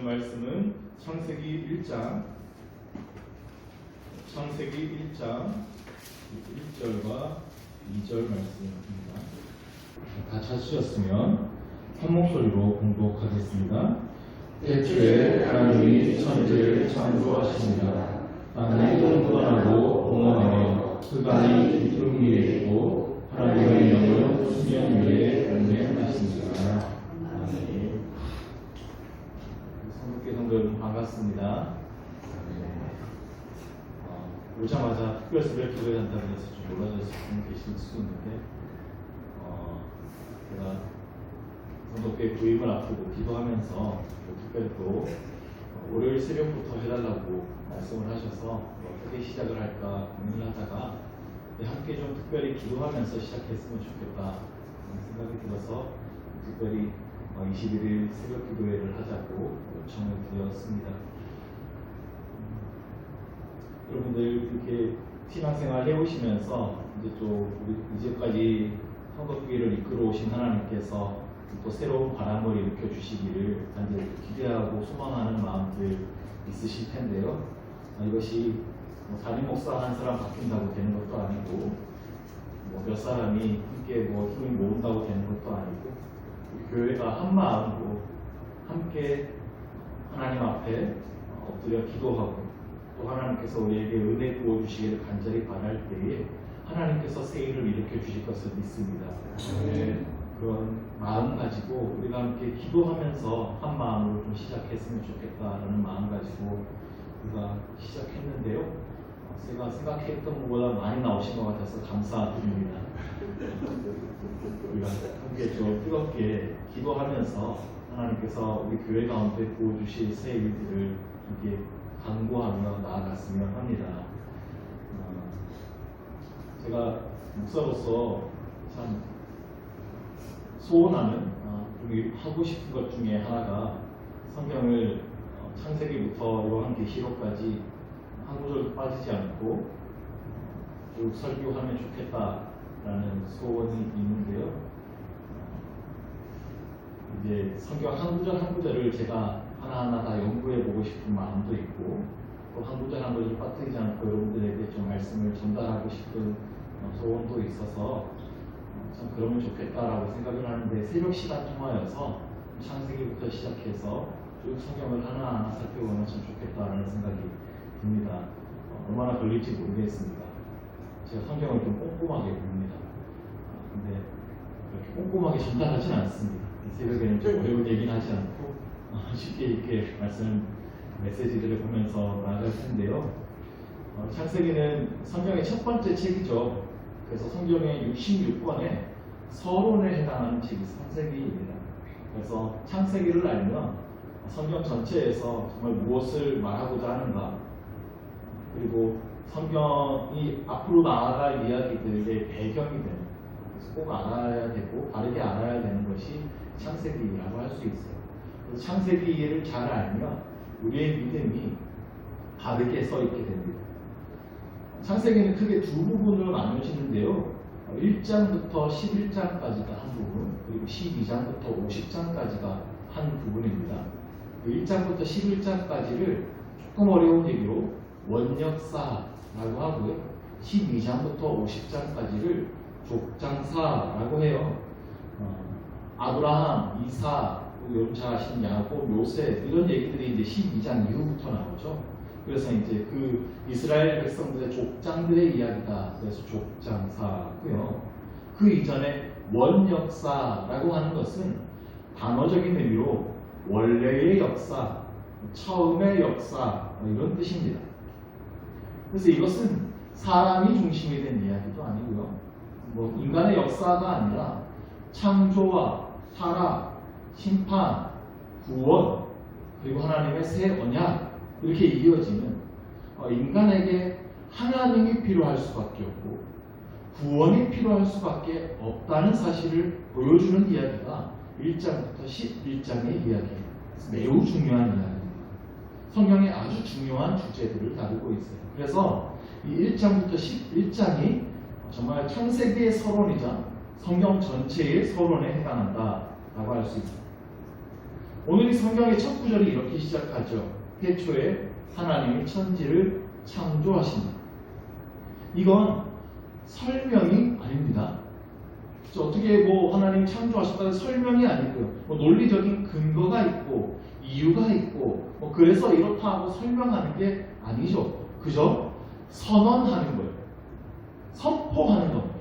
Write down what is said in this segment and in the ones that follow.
보실 말씀은 창세기 1장 1절과 2절 말씀입니다. 다 찾으셨으면 한 목소리로 공독하겠습니다. 태초에 하나님이 천지를 창조하십니다. 땅이 동분하고 공허하여 흑암이 깊은 위에 있고 하나님의 영은 수면 위에 운행하십니다. 아멘. 성도께 성도 여러분 반갑습니다. 오자마자 특별 새벽 기도회 한다고 해서 좀 놀라셨을 분 계실 수도 있는데 제가 성도께 부임을 앞두고 기도하면서 특별히 또 월요일 새벽부터 해달라고 말씀을 하셔서 어떻게 시작을 할까 고민을 하다가 함께 좀 특별히 기도하면서 시작했으면 좋겠다 생각이 들어서 특별히 21일 새벽 기도회를 하자고 요청을 드렸습니다. 여러분들 이렇게 신앙생활 해오시면서 이제 또 우리 이제까지 성도교회를 이끌어 오신 하나님께서 또 새로운 바람을 일으켜 주시기를 간절히 기대하고 소망하는 마음들 있으실 텐데요. 이것이 담임 목사 한 사람 바뀐다고 되는 것도 아니고 몇 사람이 함께 힘을 모은다고 되는 것도 아니고 교회가 한 마음으로 함께 하나님 앞에 엎드려 기도하고 또 하나님께서 우리에게 은혜 부어주시기를 간절히 바랄 때에 하나님께서 새 일을 일으켜 주실 것을 믿습니다. 그런 마음 가지고 우리가 함께 기도하면서 한 마음으로 좀 시작했으면 좋겠다라는 마음 가지고 우리가 시작했는데요. 제가 생각했던 것보다 많이 나오신 것 같아서 감사드립니다. 우리가 함께 좀 뜨겁게 기도하면서 하나님께서 우리 교회 가운데 부어주실 새 일들을 이렇게 간구하며 나아갔으면 합니다. 제가 목사로서 참 소원하는 하고 싶은 것 중에 하나가 성경을 창세기부터 요한계시록까지 한 구절도 빠지지 않고 쭉 설교하면 좋겠다라는 소원이 있는데요. 이제 성경 한 구절 한 구절을 제가 하나하나 다 연구해보고 싶은 마음도 있고 또 한 구절 한 구절 빠뜨리지 않고 여러분들에게 좀 말씀을 전달하고 싶은 소원도 있어서 참 그러면 좋겠다라고 생각을 하는데 새벽 시간 통하여서 창세기부터 시작해서 쭉 성경을 하나하나 살펴보면 참 좋겠다라는 생각이 듭니다. 얼마나 걸릴지 모르겠습니다. 제가 성경을 좀 꼼꼼하게 봅니다. 근데 그렇게 꼼꼼하게 전달하지는 않습니다. 새벽에는 좀 어려운 얘기는 하지 않고 쉽게 이렇게 메시지들을 보면서 나아갈 텐데요. 창세기는 성경의 첫 번째 책이죠. 그래서 성경의 66권의 서론에 해당하는 책이 창세기입니다. 그래서 창세기를 알면 성경 전체에서 정말 무엇을 말하고자 하는가, 그리고 성경이 앞으로 나아갈 이야기들의 배경이 되는, 그래서 꼭 알아야 되고 바르게 알아야 되는 것이 창세기라고 할 수 있어요. 그래서 창세기를 잘 알면 우리의 믿음이 바르게 서 있게 됩니다. 창세기는 크게 두 부분으로 나누어지는데요. 1장부터 11장까지가 한 부분, 그리고 12장부터 50장까지가 한 부분입니다. 1장부터 11장까지를 조금 어려운 얘기로 원역사라고 하고요. 12장부터 50장까지를 족장사라고 해요. 아브라함, 이삭, 잘 야곱, 요셉 이런 얘기들이 이제 12장 이후부터 나오죠. 그래서 이제 그 이스라엘 백성들의 족장들의 이야기다. 그래서 족장사고요. 그 이전에 원역사라고 하는 것은 단어적인 의미로 원래의 역사, 처음의 역사 이런 뜻입니다. 그래서 이것은 사람이 중심이 된 이야기도 아니고요. 인간의 역사가 아니라 창조와 타락, 심판, 구원, 그리고 하나님의 새 언약 이렇게 이어지는 인간에게 하나님이 필요할 수밖에 없고 구원이 필요할 수밖에 없다는 사실을 보여주는 이야기가 1장부터 11장의 이야기입니다. 매우 중요한 이야기입니다. 성경의 아주 중요한 주제들을 다루고 있어요. 그래서 이 1장부터 11장이 정말 창세기의 서론이자 성경 전체의 서론에 해당한다라고 할 수 있습니다. 오늘 이 성경의 첫 구절이 이렇게 시작하죠. 태초에 하나님이 천지를 창조하신다. 이건 설명이 아닙니다. 어떻게 하나님 창조하셨다는 설명이 아니고요. 논리적인 근거가 있고 이유가 있고 그래서 이렇다 하고 설명하는 게 아니죠. 그저 선언하는 거예요. 선포하는 겁니다.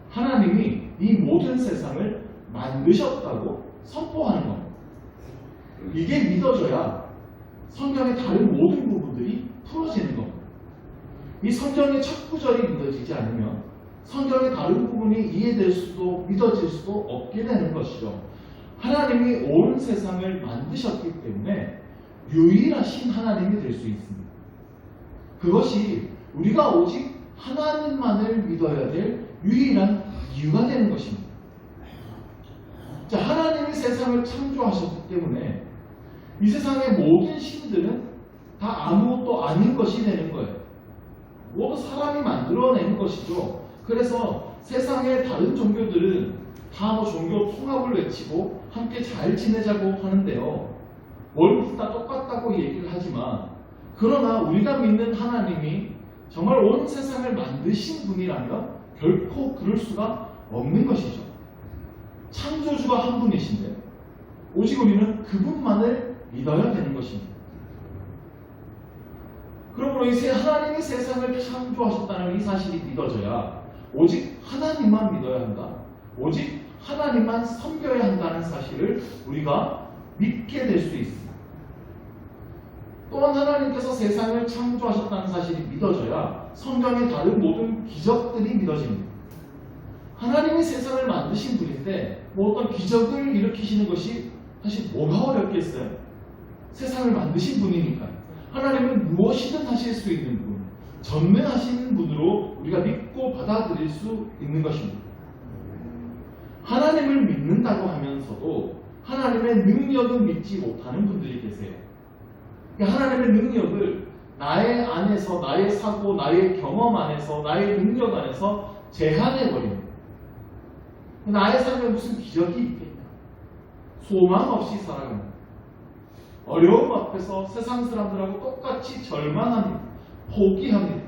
하나님이 이 모든 세상을 만드셨다고 선포하는 겁니다. 이게 믿어져야 성경의 다른 모든 부분들이 풀어지는 겁니다. 이 성경의 첫 구절이 믿어지지 않으면 성경의 다른 부분이 이해될 수도 믿어질 수도 없게 되는 것이죠. 하나님이 온 세상을 만드셨기 때문에 유일하신 하나님이 될 수 있습니다. 그것이 우리가 오직 하나님만을 믿어야 될 유일한 이유가 되는 것입니다. 자, 하나님이 세상을 창조하셨기 때문에 이 세상의 모든 신들은 다 아무것도 아닌 것이 되는 거예요. 모두 사람이 만들어낸 것이죠. 그래서 세상의 다른 종교들은 다 종교 통합을 외치고 함께 잘 지내자고 하는데요. 원리 다 똑같다고 얘기를 하지만 그러나 우리가 믿는 하나님이 정말 온 세상을 만드신 분이라면 결코 그럴 수가 없는 것이죠. 창조주가 한 분이신데 오직 우리는 그분만을 믿어야 되는 것입니다. 그러므로 이제 하나님이 세상을 창조하셨다는 이 사실이 믿어져야 오직 하나님만 믿어야 한다. 오직 하나님만 섬겨야 한다는 사실을 우리가 믿게 될 수 있습니다. 또한 하나님께서 세상을 창조하셨다는 사실이 믿어져야 성경의 다른 모든 기적들이 믿어집니다. 하나님이 세상을 만드신 분인데 어떤 기적을 일으키시는 것이 사실 뭐가 어렵겠어요? 세상을 만드신 분이니까요. 하나님은 무엇이든 하실 수 있는 분, 전능하신 분으로 우리가 믿고 받아들일 수 있는 것입니다. 하나님을 믿는다고 하면서도 하나님의 능력은 믿지 못하는 분들이 계세요. 하나님의 능력을 나의 안에서, 나의 사고, 나의 경험 안에서, 나의 능력 안에서 제한해버립니다. 나의 삶에 무슨 기적이 있겠냐? 소망 없이 살아갑니다. 어려움 앞에서 세상 사람들하고 똑같이 절망합니다. 포기합니다.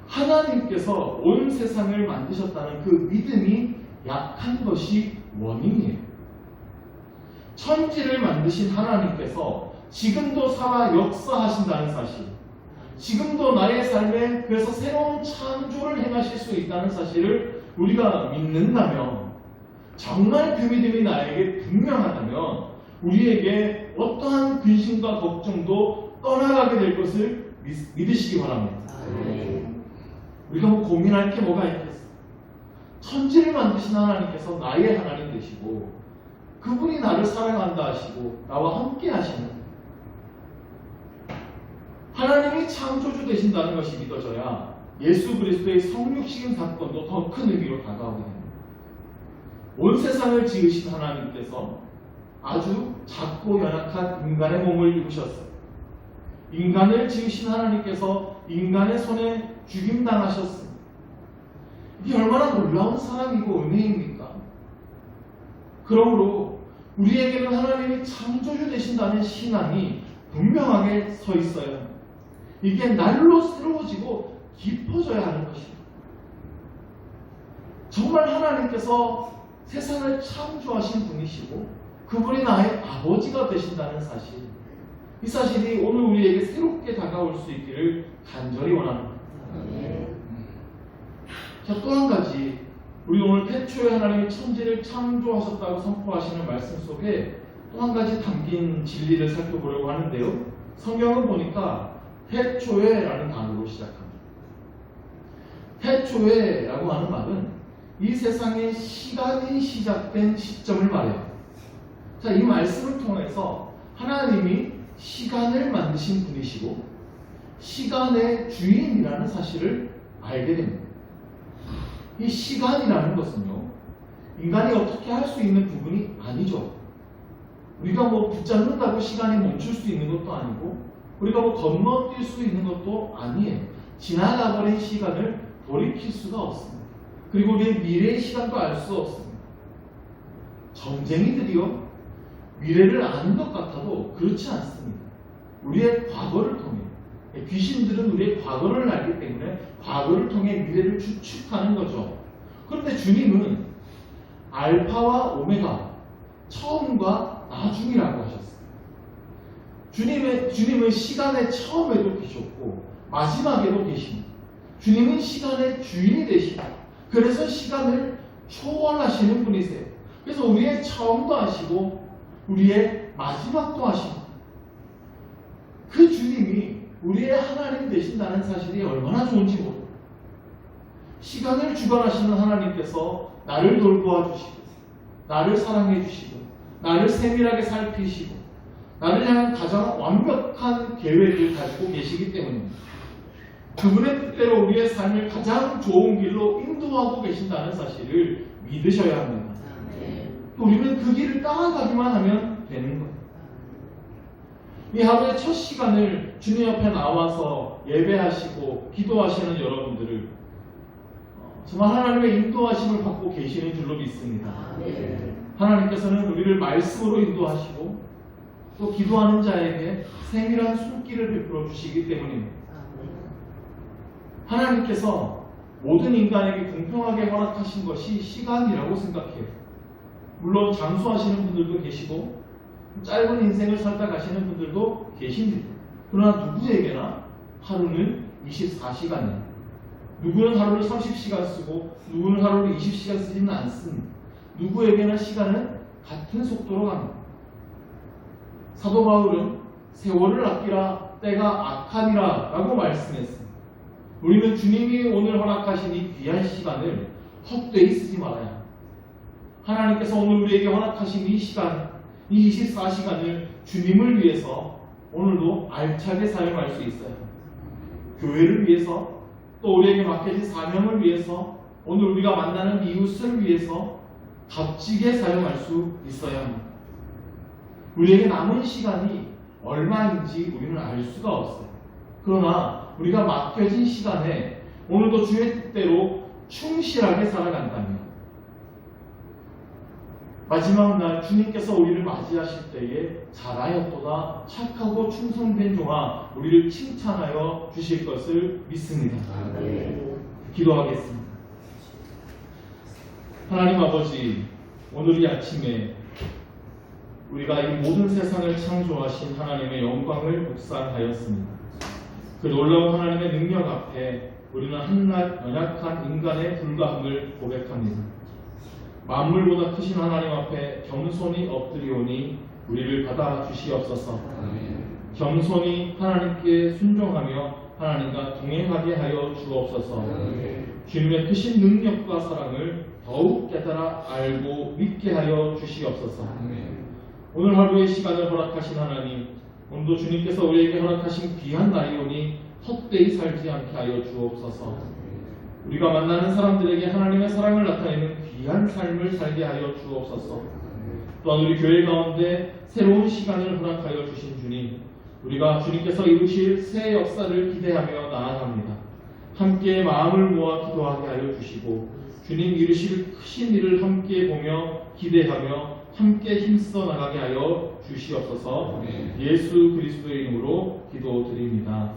하나님께서 온 세상을 만드셨다는 그 믿음이 약한 것이 원인이에요. 천지를 만드신 하나님께서 지금도 살아 역사하신다는 사실, 지금도 나의 삶에 그래서 새로운 창조를 행하실 수 있다는 사실을 우리가 믿는다면, 정말 그 믿음이 나에게 분명하다면 우리에게 어떠한 근심과 걱정도 떠나가게 될 것을 믿으시기 바랍니다. 우리가 고민할 게 뭐가 있겠어? 천지를 만드신 하나님께서 나의 하나님 되시고 그분이 나를 사랑한다 하시고 나와 함께 하시는 하나님이 창조주 되신다는 것이 믿어져야 예수 그리스도의 성육신 사건도 더 큰 의미로 다가오게 됩니다. 온 세상을 지으신 하나님께서 아주 작고 연약한 인간의 몸을 입으셨어요. 인간을 지으신 하나님께서 인간의 손에 죽임당하셨습니다. 이게 얼마나 놀라운 사랑이고 은혜입니까? 그러므로 우리에게는 하나님이 창조주 되신다는 신앙이 분명하게 서 있어야 합니다. 이게 날로 새로워지고 깊어져야 하는 것입니다. 정말 하나님께서 세상을 창조하신 분이시고 그분이 나의 아버지가 되신다는 사실, 이 사실이 오늘 우리에게 새롭게 다가올 수 있기를 간절히 원합니다. 자, 또 한 가지, 우리 오늘 태초에 하나님이 천지를 창조하셨다고 선포하시는 말씀 속에 또 한 가지 담긴 진리를 살펴보려고 하는데요. 성경을 보니까 태초에라는 단어로 시작합니다. 태초에라고 하는 말은 이 세상의 시간이 시작된 시점을 말해요. 자, 이 말씀을 통해서 하나님이 시간을 만드신 분이시고 시간의 주인이라는 사실을 알게 됩니다. 이 시간이라는 것은요, 인간이 어떻게 할 수 있는 부분이 아니죠. 우리가 붙잡는다고 시간이 멈출 수 있는 것도 아니고 우리가 건너뛸 수 있는 것도 아니에요. 지나가버린 시간을 돌이킬 수가 없습니다. 그리고 우리의 미래의 시간도 알 수 없습니다. 점쟁이들이요, 미래를 아는 것 같아도 그렇지 않습니다. 우리의 과거를 통해 귀신들은 우리의 과거를 알기 때문에 과거를 통해 미래를 추측하는 거죠. 그런데 주님은 알파와 오메가, 처음과 나중이라고 하셨어요. 주님은 시간의 처음에도 계셨고 마지막에도 계십니다. 주님은 시간의 주인이 되시고 그래서 시간을 초월하시는 분이세요. 그래서 우리의 처음도 아시고 우리의 마지막도 아시고 그 주님이 우리의 하나님 되신다는 사실이 얼마나 좋은지 모릅니다. 시간을 주관하시는 하나님께서 나를 돌보아 주시고 나를 사랑해 주시고 나를 세밀하게 살피시고 나를 향한 가장 완벽한 계획을 가지고 계시기 때문입니다. 그분의 뜻대로 우리의 삶을 가장 좋은 길로 인도하고 계신다는 사실을 믿으셔야 합니다. 또 우리는 그 길을 따라가기만 하면 되는 거예요. 이 하루의 첫 시간을 주님 옆에 나와서 예배하시고 기도하시는 여러분들을 정말 하나님의 인도하심을 받고 계시는 줄로 믿습니다. 하나님께서는 우리를 말씀으로 인도하시고 또 기도하는 자에게 세밀한 손길을 베풀어 주시기 때문입니다. 하나님께서 모든 인간에게 공평하게 허락하신 것이 시간이라고 생각해요. 물론 장수하시는 분들도 계시고 짧은 인생을 살다 가시는 분들도 계십니다. 그러나 누구에게나 하루는 24시간이에요. 누구는 하루를 30시간 쓰고 누구는 하루를 20시간 쓰지는 않습니다. 누구에게나 시간은 같은 속도로 갑니다. 사도 바울은 세월을 아끼라 때가 악하니라 라고 말씀했습니다. 우리는 주님이 오늘 허락하신 이 귀한 시간을 헛되이 쓰지 말아야 합니다. 하나님께서 오늘 우리에게 허락하신 이 시간, 이 24시간을 주님을 위해서 오늘도 알차게 사용할 수 있어야 합니다. 교회를 위해서 또 우리에게 맡겨진 사명을 위해서 오늘 우리가 만나는 이웃을 위해서 값지게 사용할 수 있어야 합니다. 우리에게 남은 시간이 얼마인지 우리는 알 수가 없어요. 그러나 우리가 맡겨진 시간에 오늘도 주의 뜻대로 충실하게 살아간다면 마지막 날 주님께서 우리를 맞이하실 때에 잘하였도다 착하고 충성된 종아 우리를 칭찬하여 주실 것을 믿습니다. 기도하겠습니다. 하나님 아버지, 오늘 이 아침에 우리가 이 모든 세상을 창조하신 하나님의 영광을 묵상하였습니다. 그 놀라운 하나님의 능력 앞에 우리는 한낱 연약한 인간의 불가함을 고백합니다. 만물보다 크신 하나님 앞에 겸손히 엎드리오니 우리를 받아주시옵소서. 겸손히 하나님께 순종하며 하나님과 동행하게 하여 주옵소서. 주님의 크신 능력과 사랑을 더욱 깨달아 알고 믿게 하여 주시옵소서. 오늘 하루의 시간을 허락하신 하나님, 오늘도 주님께서 우리에게 허락하신 귀한 날이오니 헛되이 살지 않게 하여 주옵소서. 우리가 만나는 사람들에게 하나님의 사랑을 나타내는 귀한 삶을 살게 하여 주옵소서. 또한 우리 교회 가운데 새로운 시간을 허락하여 주신 주님, 우리가 주님께서 이루실 새 역사를 기대하며 나아갑니다. 함께 마음을 모아 기도하게 하여 주시고 주님 이루실 크신 일을 함께 보며 기대하며 함께 힘써 나가게 하여 주시옵소서. 예수 그리스도의 이름으로 기도드립니다.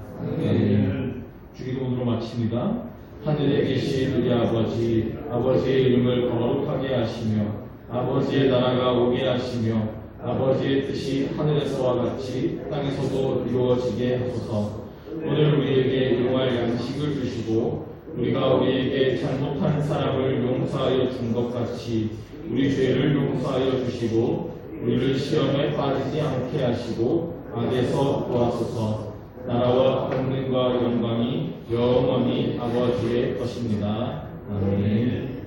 주기도문으로 마칩니다. 하늘에 계신 우리 아버지, 아버지의 이름을 거룩하게 하시며 아버지의 나라가 오게 하시며 아버지의 뜻이 하늘에서와 같이 땅에서도 이루어지게 하소서. 오늘 우리에게 일용할 양식을 주시고 우리가 우리에게 잘못한 사람을 용서하여 준 것 같이 우리 죄를 용서하여 주시고 우리를 시험에 빠지지 않게 하시고 악에서 구하소서. 나라와 권능과 영광이 영원히 아버지의 것입니다. 아멘.